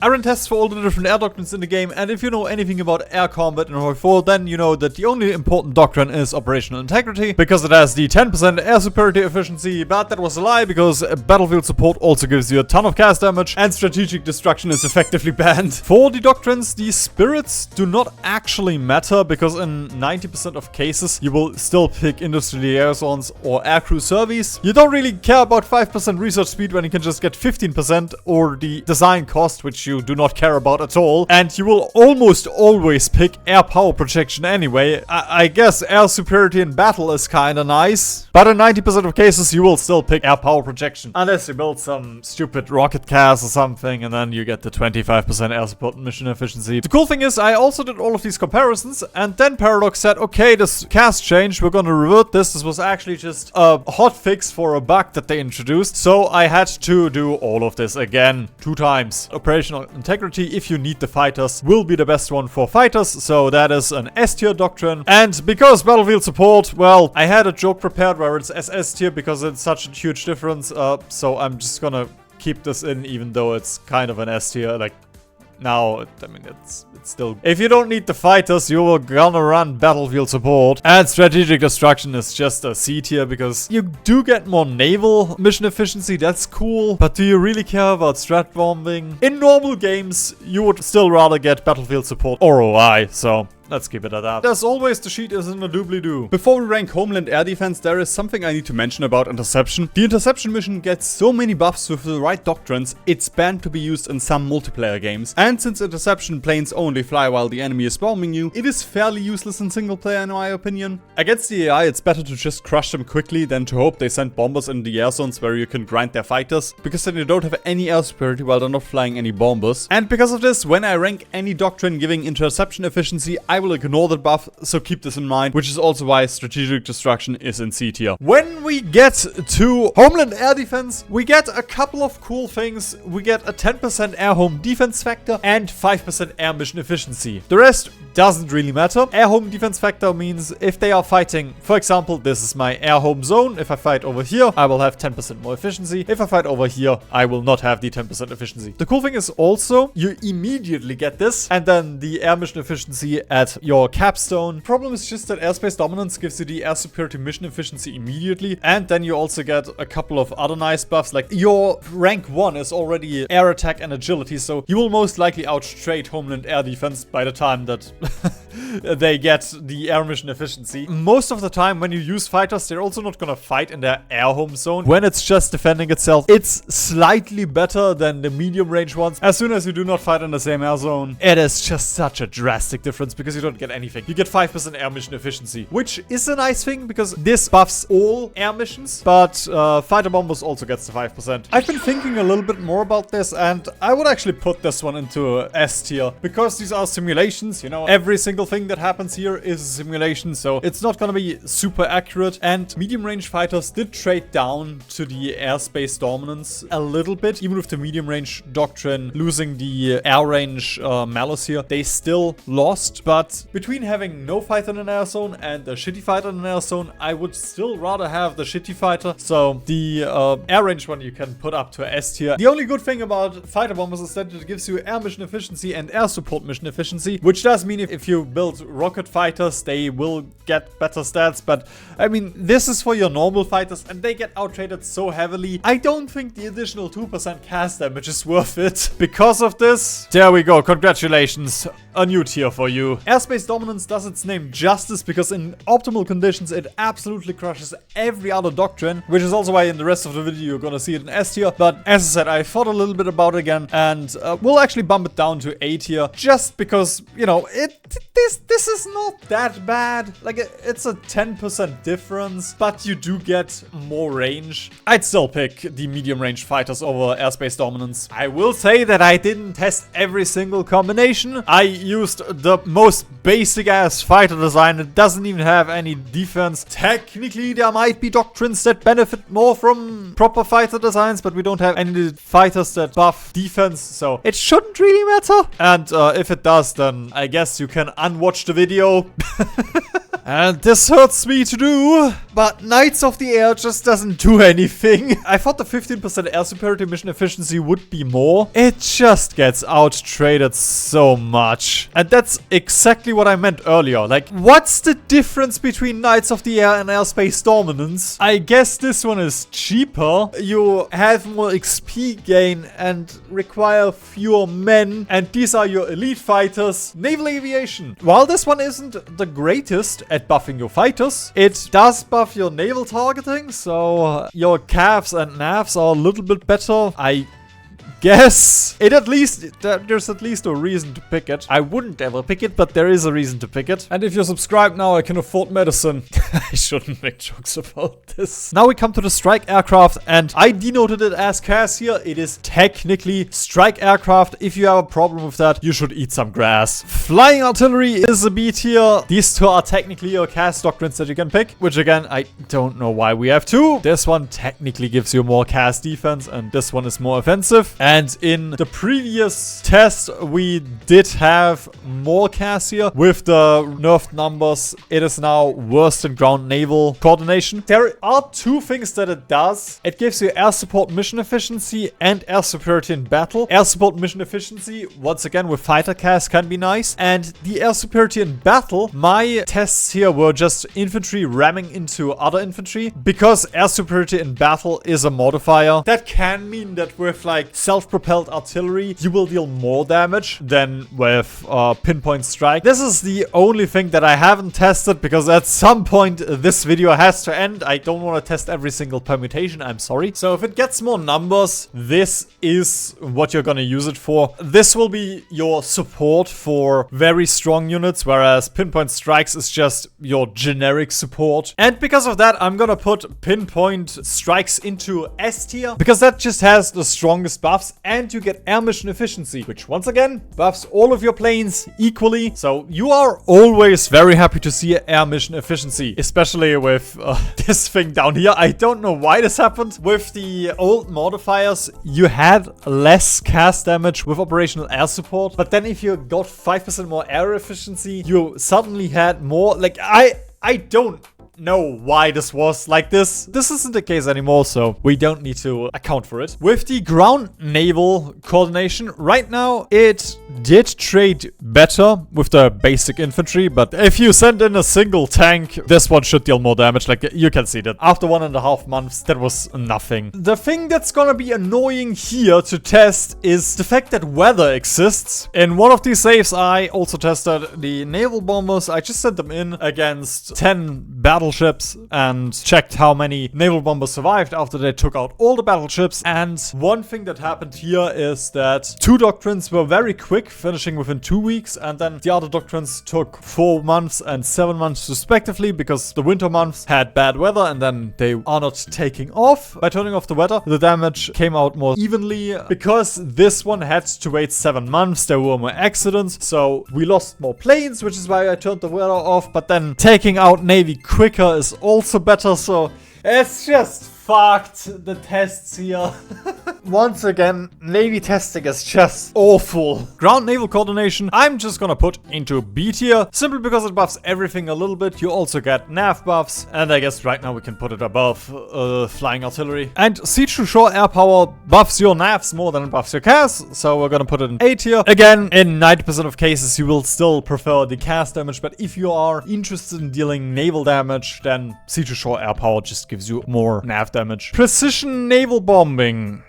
I ran tests for all the different air doctrines in the game, and if you know anything about air combat in Hoi 4, then you know that the only important doctrine is operational integrity, because it has the 10% air superiority efficiency, but that was a lie, because battlefield support also gives you a ton of cast damage, and strategic destruction is effectively banned. For the doctrines, the spirits do not actually matter, because in 90% of cases, you will still pick industry liaisons or aircrew service. You don't really care about 5% research speed when you can just get 15%, or the design cost, which you do not care about at all, and you will almost always pick air power projection anyway. I guess air superiority in battle is kinda nice, but in 90% of cases, you will still pick air power projection, unless you build some stupid rocket cast or something, and then you get the 25% air support and mission efficiency. The cool thing is, I also did all of these comparisons, and then Paradox said, okay, this cast change, we're gonna revert this. This was actually just a hot fix for a bug that they introduced, so I had to do all of this again 2 times. Operational integrity, if you need the fighters, will be the best one for fighters, so that is an S tier doctrine. And because battlefield support, well, I had a joke prepared where it's SS tier because it's such a huge difference, so I'm just gonna keep this in, even though it's kind of an S tier. Like, now, I mean, it's still... If you don't need the fighters, you will gonna run battlefield support. And strategic destruction is just a C tier, because you do get more naval mission efficiency, that's cool. But do you really care about strat bombing? In normal games, you would still rather get battlefield support or OI, so... let's keep it at that. As always, the sheet is in a doobly-doo. Before we rank Homeland Air Defense, there is something I need to mention about Interception. The Interception mission gets so many buffs with the right doctrines, it's banned to be used in some multiplayer games. And since Interception planes only fly while the enemy is bombing you, it is fairly useless in single player in my opinion. Against the AI, it's better to just crush them quickly than to hope they send bombers in the air zones where you can grind their fighters, because then you don't have any air superiority while they're not flying any bombers. And because of this, when I rank any doctrine giving interception efficiency, I will ignore that buff, so keep this in mind, which is also why strategic destruction is in C tier. When we get to Homeland Air Defense, we get a couple of cool things. We get a 10% air home defense factor and 5% air mission efficiency. The rest doesn't really matter. Air home defense factor means if they are fighting, for example, this is my air home zone. If I fight over here, I will have 10% more efficiency. If I fight over here, I will not have the 10% efficiency. The cool thing is also, you immediately get this, and then the air mission efficiency at your capstone. Problem is just that airspace dominance gives you the air superiority mission efficiency immediately, and then you also get a couple of other nice buffs, like your rank 1 is already air attack and agility, so you will most likely outtrade Homeland Air Defense by the time that they get the air mission efficiency. Most of the time when you use fighters, they're also not gonna fight in their air home zone. When it's just defending itself, it's slightly better than the medium range ones. As soon as you do not fight in the same air zone, it is just such a drastic difference, because you don't get anything. You get 5% air mission efficiency, which is a nice thing, because this buffs all air missions, but fighter bombers also gets the 5%. I've been thinking a little bit more about this, and I would actually put this one into S tier, because these are simulations, you know, every single thing that happens here is a simulation, so it's not gonna be super accurate, and medium range fighters did trade down to the airspace dominance a little bit, even with the medium range doctrine losing the air range malus here, they still lost, but between having no fighter in an air zone and a shitty fighter in an air zone, I would still rather have the shitty fighter, so the air range one you can put up to S tier. The only good thing about fighter bombers is that it gives you air mission efficiency and air support mission efficiency, which does mean if you build rocket fighters, they will get better stats, but I mean, this is for your normal fighters, and they get outtraded so heavily. I don't think the additional 2% cast damage is worth it. Because of this, there we go, congratulations, a new tier for you. Airspace dominance does its name justice, because in optimal conditions, it absolutely crushes every other doctrine, which is also why in the rest of the video you're gonna see it in S tier. But as I said, I thought a little bit about it again, and we'll actually bump it down to A tier, just because, you know, this is not that bad. Like, it's a 10% difference, but you do get more range. I'd still pick the medium range fighters over airspace dominance. I will say that I didn't test every single combination. I used the most basic ass fighter design. It doesn't even have any defense. Technically, there might be doctrines that benefit more from proper fighter designs, but we don't have any fighters that buff defense, so it shouldn't really matter. And if it does, then I guess you can unwatch the video. And this hurts me to do, but Knights of the Air just doesn't do anything. I thought the 15% air superiority mission efficiency would be more. It just gets out-traded so much. And that's exactly what I meant earlier. Like, what's the difference between Knights of the Air and Airspace Dominance? I guess this one is cheaper. You have more XP gain and require fewer men. And these are your elite fighters. Naval Aviation. While this one isn't the greatest at buffing your fighters, it does buff your naval targeting. So your calves and navs are a little bit better. I guess there's at least a reason to pick it. I wouldn't ever pick it, but there is a reason to pick it. And if you're subscribed now, I can afford medicine. I shouldn't make jokes about this. Now we come to the strike aircraft, and I denoted it as CAS here. It is technically strike aircraft. If you have a problem with that, you should eat some grass. Flying artillery is a B tier. These two are technically your CAS doctrines that you can pick, which again, I don't know why we have two. This one technically gives you more CAS defense, and this one is more offensive. And in the previous test, we did have more CAS here. With the nerfed numbers, it is now worse than ground naval coordination. There are two things that it does. It gives you air support mission efficiency and air superiority in battle. Air support mission efficiency, once again, with fighter CAS can be nice. And the air superiority in battle, my tests here were just infantry ramming into other infantry. Because air superiority in battle is a modifier, that can mean that with like self-propelled artillery, you will deal more damage than with pinpoint strike. This is the only thing that I haven't tested, because at some point this video has to end. I don't want to test every single permutation, I'm sorry. So if it gets more numbers, this is what you're gonna use it for. This will be your support for very strong units, whereas pinpoint strikes is just your generic support. And because of that, I'm gonna put pinpoint strikes into S tier, because that just has the strongest buffs, and you get air mission efficiency, which once again buffs all of your planes equally. So you are always very happy to see air mission efficiency, especially with this thing down here. I don't know why this happened. With the old modifiers, you had less CAS damage with operational air support, but then if you got 5% more air efficiency, you suddenly had more. Like, I don't know why this was like this. This isn't the case anymore, so we don't need to account for it. With the ground naval coordination, right now it did trade better with the basic infantry, but if you send in a single tank, this one should deal more damage. Like, you can see that after 1.5 months, that was nothing. The thing that's gonna be annoying here to test is the fact that weather exists. In one of these saves, I also tested the naval bombers. I just sent them in against 10 battleships and checked how many naval bombers survived after they took out all the battleships. And one thing that happened here is that 2 doctrines were very quick, finishing within 2 weeks, and then the other doctrines took 4 months and 7 months respectively, because the winter months had bad weather and then they are not taking off. By turning off the weather, the damage came out more evenly. Because this one had to wait 7 months, there were more accidents, so we lost more planes, which is why I turned the weather off. But then taking out Navy quicker is also better, so it's just fucked, the tests here. Once again, Navy testing is just awful. Ground naval coordination, I'm just gonna put into B tier, simply because it buffs everything a little bit. You also get nav buffs, and I guess right now we can put it above flying artillery. And siege to shore air power buffs your navs more than it buffs your CAS, so we're gonna put it in A tier. Again, in 90% of cases, you will still prefer the CAS damage, but if you are interested in dealing naval damage, then siege to shore air power just gives you more nav damage. Precision naval bombing.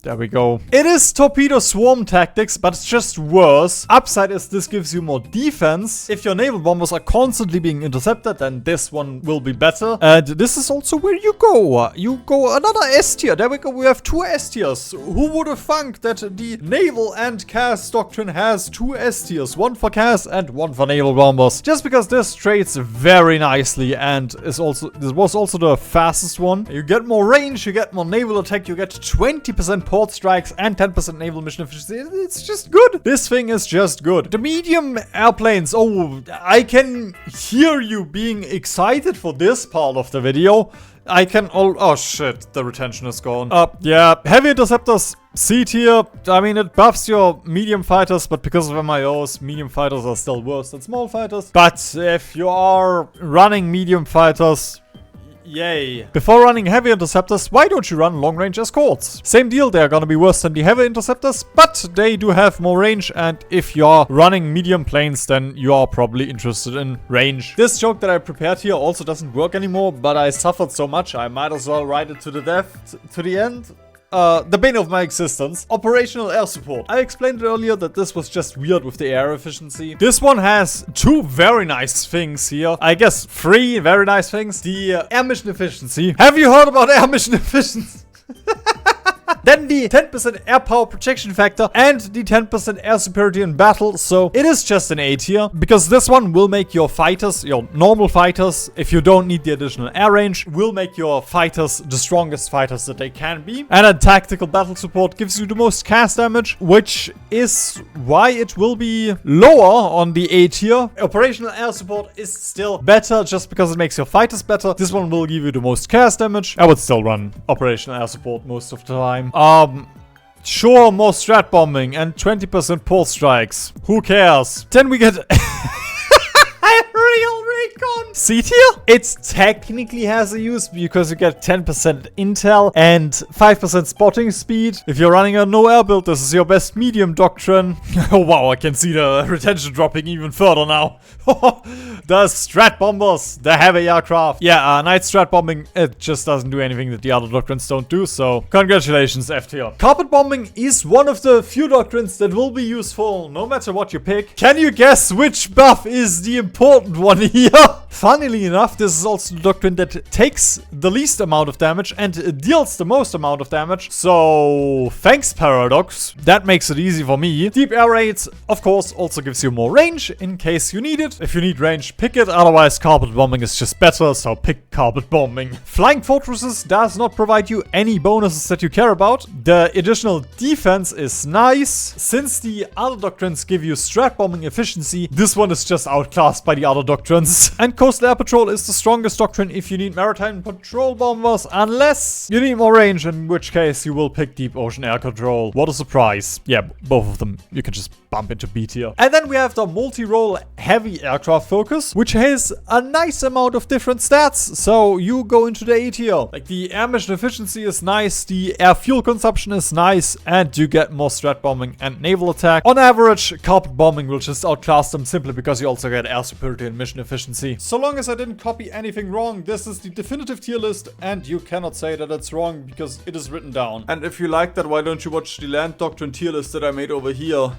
There we go. It is torpedo swarm tactics, but it's just worse. Upside is this gives you more defense. If your naval bombers are constantly being intercepted, then this one will be better. And this is also where you go. You go another S tier. There we go. We have 2 S tiers. Who would have thunk that the naval and CAS doctrine has 2 S tiers? One for CAS and one for naval bombers. Just because this trades very nicely and this was also the fastest one. You get more range, you get more naval attack, you get 20% port strikes and 10% naval mission efficiency. It's just good. This thing is just good. The medium airplanes. Oh, I can hear you being excited for this part of the video. I can oh shit, the retention is gone. Yeah, heavy interceptors, C tier. I mean, it buffs your medium fighters, but because of MIOs, medium fighters are still worse than small fighters. But if you are running medium fighters, yay. Before running heavy interceptors, why don't you run long range escorts? Same deal, they're gonna be worse than the heavy interceptors, but they do have more range, and if you're running medium planes, then you are probably interested in range. This joke that I prepared here also doesn't work anymore, but I suffered so much, I might as well write it to the death, to the end. The bane of my existence. Operational air support. I explained earlier that this was just weird with the air efficiency. This one has two very nice things here. I guess three very nice things. The air mission efficiency. Have you heard about air mission efficiency? Then the 10% air power protection factor and the 10% air superiority in battle. So it is just an A tier because this one will make your fighters, your normal fighters, if you don't need the additional air range, will make your fighters the strongest fighters that they can be. And then tactical battle support gives you the most cast damage, which is why it will be lower on the A tier. Operational air support is still better just because it makes your fighters better. This one will give you the most cast damage. I would still run operational air support most of the time. Sure, more strat bombing and 20% pulse strikes. Who cares? Then we get real recon. C tier? It technically has a use because you get 10% intel and 5% spotting speed. If you're running a no air build, this is your best medium doctrine. Oh wow, I can see the retention dropping even further now. The strat bombers, the heavy aircraft. Yeah, night strat bombing, it just doesn't do anything that the other doctrines don't do, so congratulations, F tier. Carpet bombing is one of the few doctrines that will be useful no matter what you pick. Can you guess which buff is the important one here? Funnily enough, this is also the doctrine that takes the least amount of damage and deals the most amount of damage. So, thanks Paradox. That makes it easy for me. Deep air raids, of course, also gives you more range in case you need it. If you need range, pick it. Otherwise, carpet bombing is just better, so pick carpet bombing. Flying fortresses does not provide you any bonuses that you care about. The additional defense is nice. Since the other doctrines give you strat bombing efficiency, this one is just outclassed by the other doctrines. And coastal air patrol is the strongest doctrine if you need maritime patrol bombers, unless you need more range, in which case you will pick deep ocean air control. What a surprise. Yeah, both of them you can just bump into B tier. And then we have the multi-role heavy aircraft focus, which has a nice amount of different stats, so you go into the A tier. Like the air mission efficiency is nice, the air fuel consumption is nice, and you get more strat bombing and naval attack. On average, carpet bombing will just outclass them simply because you also get air superiority and mission efficiency. So long as I didn't copy anything wrong, this is the definitive tier list, and you cannot say that it's wrong because it is written down. And if you like that, why don't you watch the Land Doctrine tier list that I made over here?